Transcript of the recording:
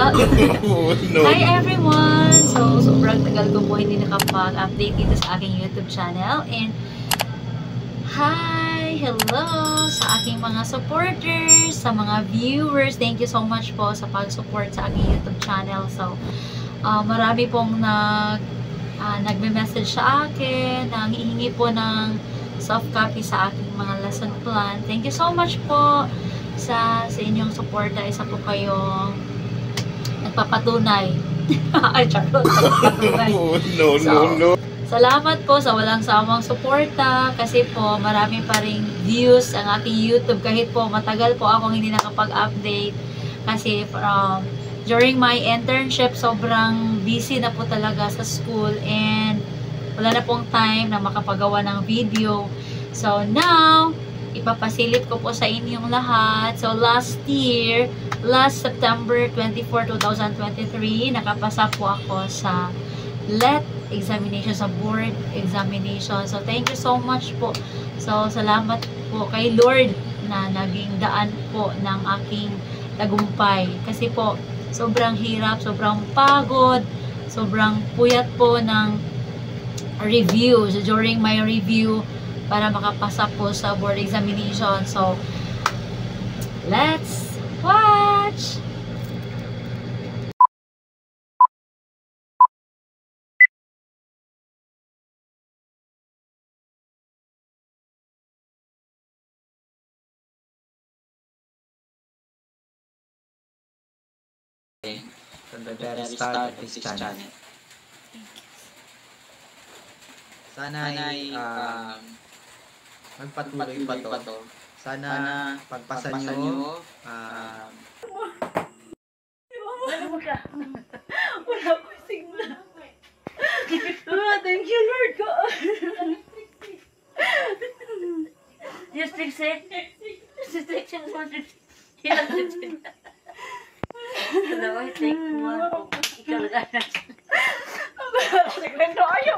No. Hi everyone! So, sobrang tagal ko po hindi nakapag-update dito sa aking YouTube channel. And, hi! Hello! Sa aking mga supporters, sa mga viewers, thank you so much po sa pag-support sa aking YouTube channel. So, marami pong nagme-message sa akin, nanghihingi po ng soft copy sa aking mga lesson plan. Thank you so much po sa inyong suporta. Isa po kayong nagpapatunay. Ay, charot. Nagpapatunay. No. Salamat po sa walang sawang suporta kasi po marami pa ring views ang aking YouTube kahit po matagal po akong hindi nakapag-update kasi during my internship sobrang busy na po talaga sa school and wala na pong time na makapagawa ng video. So now, ipapasilip ko po sa inyong lahat. So last September 24, 2023, nakapasa po ako sa LET examination, sa board examination. So thank you so much po. So salamat po kay Lord na naging daan po ng aking tagumpay. Kasi po, sobrang hirap, sobrang pagod, sobrang puyat po ng review. So during my review, para makapasa po sa board examination. So, let's watch! From the very start of this channel. Sana ay magpatuloy pa to. Sana pagpasa nyo. Wala ko signal. Thank you, Lord God. Just fix it. Just fix it. Hello, I take one. Ikaw lang. Naglendo ayaw.